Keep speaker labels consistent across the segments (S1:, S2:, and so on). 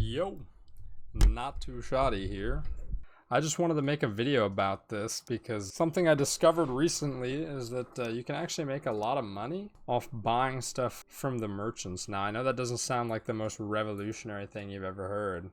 S1: Yo, not too shoddy here. I just wanted to make a video about this because something I discovered recently is that you can actually make a lot of money off buying stuff from the merchants. Now, I know that doesn't sound like the most revolutionary thing you've ever heard,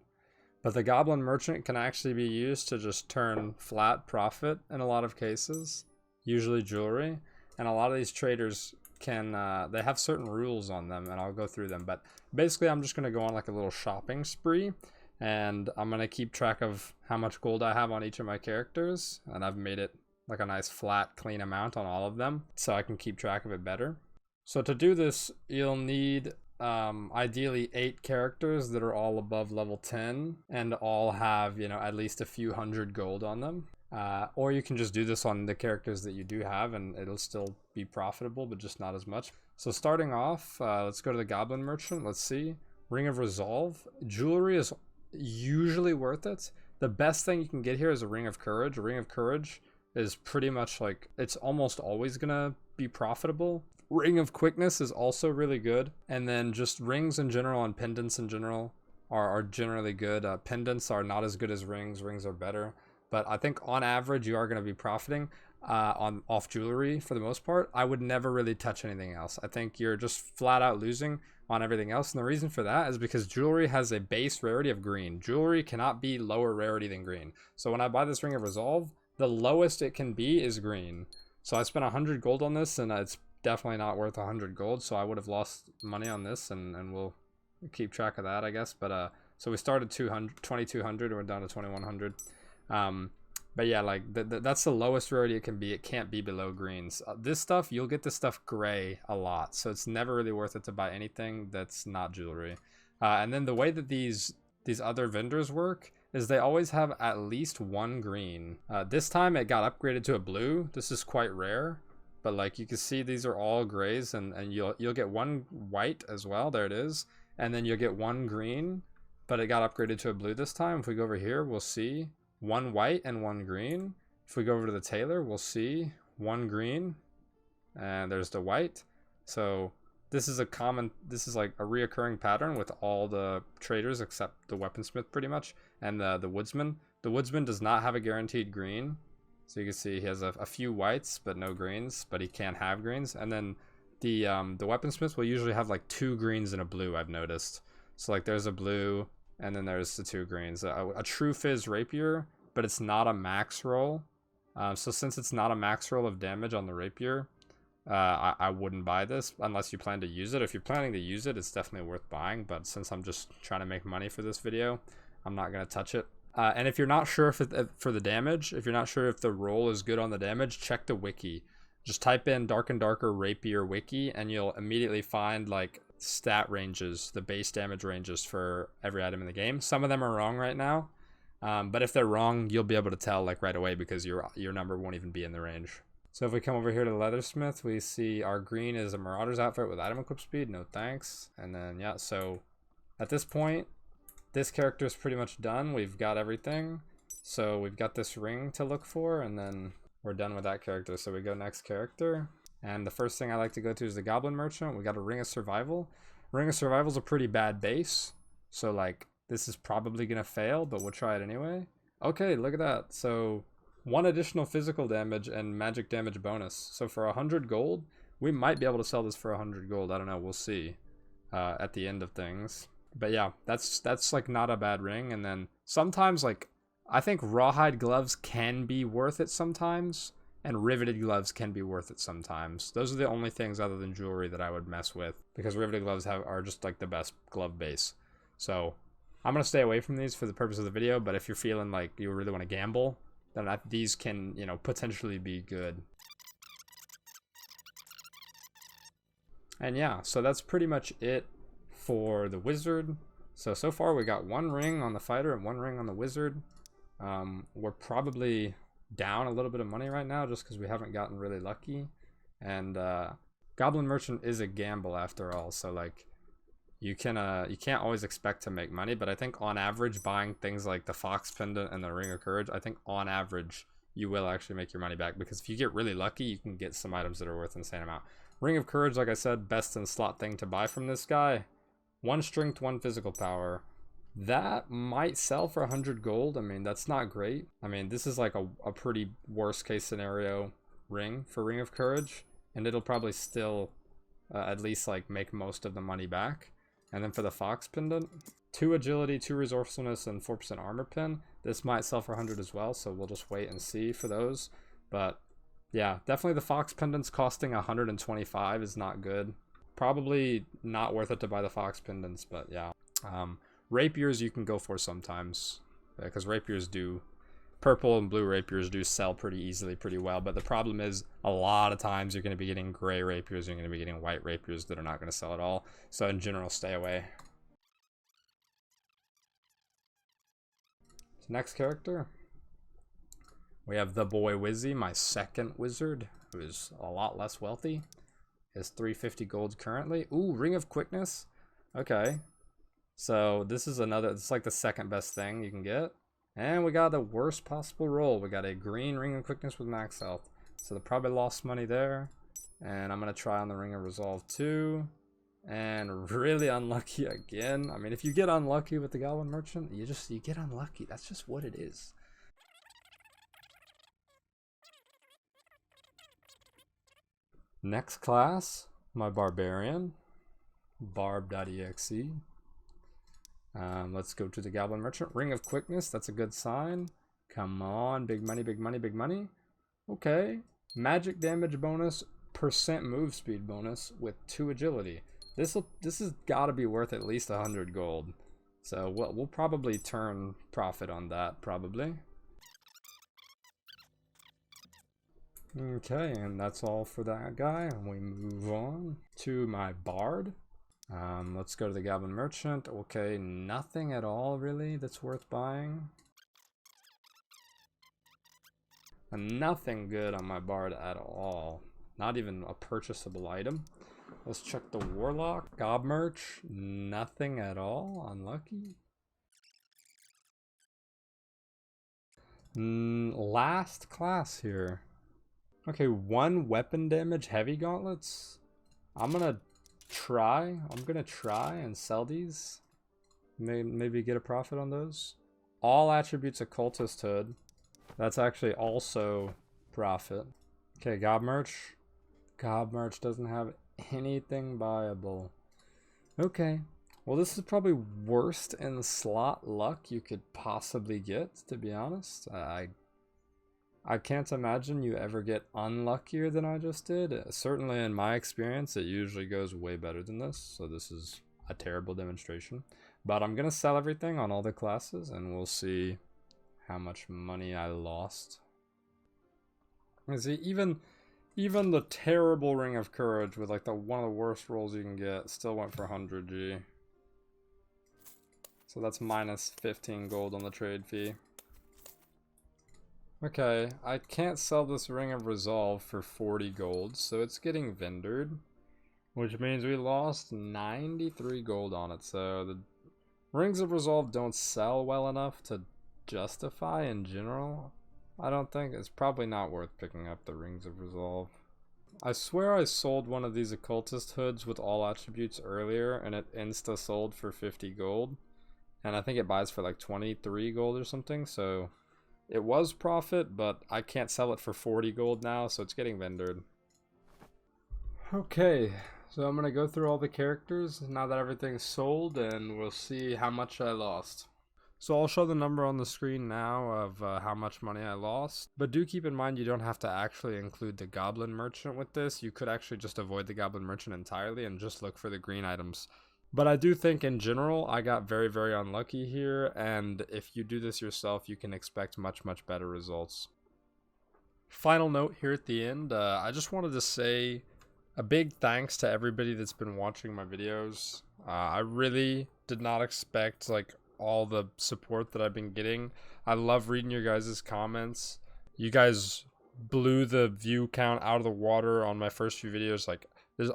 S1: but the Goblin Merchant can actually be used to just turn flat profit in a lot of cases, usually jewelry, and a lot of these traders can, they have certain rules on them, and I'll go through them, but basically I'm just going to go on like a little shopping spree, and I'm going to keep track of how much gold I have on each of my characters, and I've made it like a nice flat clean amount on all of them so I can keep track of it better. So to do this, you'll need ideally 8 characters that are all above level 10 and all have, you know, at least a few hundred gold on them. Or you can just do this on the characters that you do have and it'll still be profitable, but just not as much. So starting off, let's go to the Goblin Merchant. Let's see. Ring of Resolve. Jewelry is usually worth it. The best thing you can get here is a Ring of Courage. A Ring of Courage is pretty much like, it's almost always gonna be profitable. Ring of Quickness is also really good. And then just rings in general and pendants in general are generally good. Pendants are not as good as rings. Rings are better. But I think on average you are going to be profiting off jewelry for the most part. I would never really touch anything else. I think you're just flat out losing on everything else, and the reason for that is because jewelry has a base rarity of green. Jewelry cannot be lower rarity than green. So when I buy this Ring of Resolve, the lowest it can be is green. So I spent 100 gold on this, and it's definitely not worth 100 gold, so I would have lost money on this, and we'll keep track of that, I guess. But so we started 2200 and we're down to 2100. But yeah, like that's the lowest rarity it can be. It can't be below greens. This stuff, you'll get this stuff gray a lot, so it's never really worth it to buy anything that's not jewelry. And then the way that these other vendors work is they always have at least one green. This time it got upgraded to a blue. This is quite rare, but like you can see, these are all grays, and you'll get one white as well. There it is, and then you'll get one green, but it got upgraded to a blue this time. If we go over here, we'll see one white and one green. If we go over to the tailor, we'll see one green and there's the white. So this is like a reoccurring pattern with all the traders except the weaponsmith pretty much, and the woodsman. The woodsman does not have a guaranteed green, so you can see he has a few whites but no greens, but he can have greens. And then the weaponsmith will usually have like 2 greens and a blue, I've noticed. So like there's a blue and then there's the 2 greens. A true fizz rapier, but it's not a max roll. So since it's not a max roll of damage on the rapier, I wouldn't buy this unless you plan to use it. If you're planning to use it, it's definitely worth buying. But since I'm just trying to make money for this video, I'm not going to touch it. And if you're not sure for the damage, if you're not sure if the roll is good on the damage, check the wiki. Just type in Dark and Darker Rapier wiki and you'll immediately find like stat ranges, the base damage ranges for every item in the game. Some of them are wrong right now, but if they're wrong, you'll be able to tell like right away because your number won't even be in the range. So if we come over here to the Leathersmith, we see our green is a Marauder's outfit with item equip speed. No thanks. And then yeah, so at this point, this character is pretty much done. We've got everything. So we've got this ring to look for, and then we're done with that character. So we go next character. And the first thing I like to go to is the Goblin Merchant. We got a Ring of Survival. Ring of Survival is a pretty bad base. So like this is probably going to fail, but we'll try it anyway. Okay, look at that. So 1 additional physical damage and magic damage bonus. So for 100 gold, we might be able to sell this for 100 gold. I don't know. We'll see at the end of things. But yeah, that's like not a bad ring. And then sometimes like I think rawhide gloves can be worth it sometimes, and riveted gloves can be worth it sometimes. Those are the only things other than jewelry that I would mess with, because riveted gloves are just like the best glove base. So I'm going to stay away from these for the purpose of the video, but if you're feeling like you really want to gamble, then these can, you know, potentially be good. And yeah, so that's pretty much it for the wizard. So far we got 1 ring on the fighter and 1 ring on the wizard. We're probably down a little bit of money right now just because we haven't gotten really lucky, and Goblin Merchant is a gamble after all, so like you can't always expect to make money, but I think on average buying things like the Fox Pendant and the Ring of Courage, I think on average you will actually make your money back, because if you get really lucky you can get some items that are worth an insane amount. Ring of Courage, like I said, best in slot thing to buy from this guy. 1 strength, 1 physical power. That might sell for 100 gold. I mean, that's not great. I mean, this is like a pretty worst case scenario ring for Ring of Courage, and it'll probably still at least like make most of the money back. And then for the Fox pendant, 2 agility, 2 resourcefulness, and 4% armor pin. This might sell for 100 as well, so we'll just wait and see for those. But yeah, definitely the Fox pendants costing 125 is not good. Probably not worth it to buy the Fox pendants, but yeah. Rapiers you can go for sometimes, because rapiers do, purple and blue rapiers do sell pretty easily, pretty well. But the problem is a lot of times you're going to be getting gray rapiers, you're going to be getting white rapiers that are not going to sell at all. So in general, stay away. So next character, we have the boy Wizzy, my second wizard, who is a lot less wealthy. Is 350 gold currently. Ooh, Ring of Quickness. Okay. So this is another, it's like the second best thing you can get. And we got the worst possible roll. We got a green Ring of Quickness with max health. So they probably lost money there. And I'm going to try on the Ring of Resolve too. And really unlucky again. I mean, if you get unlucky with the Goblin Merchant, you get unlucky. That's just what it is. Next class, my Barbarian. Barb.exe. Let's go to the Goblin Merchant. Ring of Quickness, that's a good sign. Come on, big money, big money, big money. Okay. Magic damage bonus, % move speed bonus with 2 agility. This has got to be worth at least 100 gold. So we'll probably turn profit on that, probably. Okay, and that's all for that guy. And we move on to my Bard. Let's go to the Goblin Merchant. Okay, nothing at all really that's worth buying. And nothing good on my Bard at all. Not even a purchasable item. Let's check the Warlock. Gob Merch, nothing at all. Unlucky. Last class here. Okay, 1 weapon damage heavy gauntlets. I'm gonna try and sell these. Maybe get a profit on those. All attributes occultist hood. That's actually also profit. Okay, Gob Merch. Gob Merch doesn't have anything buyable. Okay. Well, this is probably worst in slot luck you could possibly get, to be honest. I can't imagine you ever get unluckier than I just did. Certainly in my experience, it usually goes way better than this. So this is a terrible demonstration. But I'm going to sell everything on all the classes and we'll see how much money I lost. You see, even the terrible Ring of Courage with like one of the worst rolls you can get still went for 100 G. So that's minus 15 gold on the trade fee. Okay, I can't sell this Ring of Resolve for 40 gold, so it's getting vendored, which means we lost 93 gold on it. So the Rings of Resolve don't sell well enough to justify in general. I don't think it's probably not worth picking up the Rings of Resolve. I swear I sold one of these occultist hoods with all attributes earlier and it insta sold for 50 gold. And I think it buys for like 23 gold or something, so it was profit, but I can't sell it for 40 gold now, so it's getting vendored. Okay, so I'm gonna go through all the characters now that everything's sold, and we'll see how much I lost. So I'll show the number on the screen now of how much money I lost. But do keep in mind you don't have to actually include the Goblin Merchant with this. You could actually just avoid the Goblin Merchant entirely and just look for the green items. But I do think in general I got very, very unlucky here, and if you do this yourself you can expect much, much better results. Final note here at the end, I just wanted to say a big thanks to everybody that's been watching my videos. I really did not expect like all the support that I've been getting. I love reading your guys' comments. You guys blew the view count out of the water on my first few videos. Like,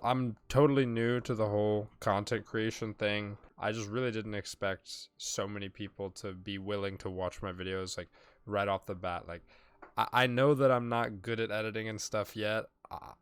S1: I'm totally new to the whole content creation thing. I just really didn't expect so many people to be willing to watch my videos like right off the bat. Like, I know that I'm not good at editing and stuff yet.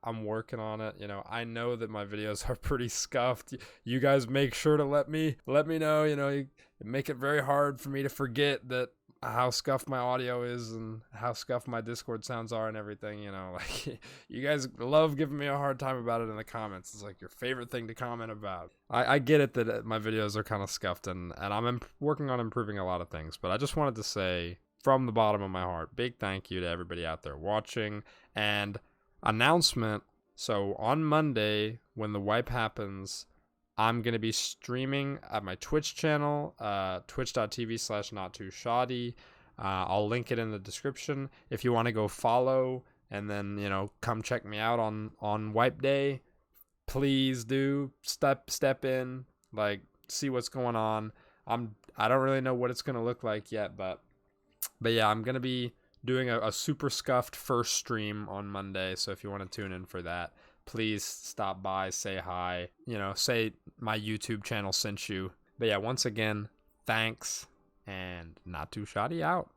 S1: I'm working on it. You know, I know that my videos are pretty scuffed. You guys make sure to let me know. You know, you make it very hard for me to forget that how scuffed my audio is and how scuffed my Discord sounds are and everything. You know, like you guys love giving me a hard time about it in the comments. It's like your favorite thing to comment about. I get it that my videos are kind of scuffed, and I'm working on improving a lot of things, but I just wanted to say from the bottom of my heart, big thank you to everybody out there watching. And announcement, so on Monday when the wipe happens, I'm going to be streaming at my Twitch channel, twitch.tv/nottooshotty. I'll link it in the description if you want to go follow and then, you know, come check me out on wipe day. Please do step in, like, see what's going on. I don't really know what it's going to look like yet, but yeah, I'm going to be doing a super scuffed first stream on Monday. So if you want to tune in for that, please stop by, say hi, you know, say my YouTube channel sent you. But yeah, once again, thanks, and Not Too Shoddy out.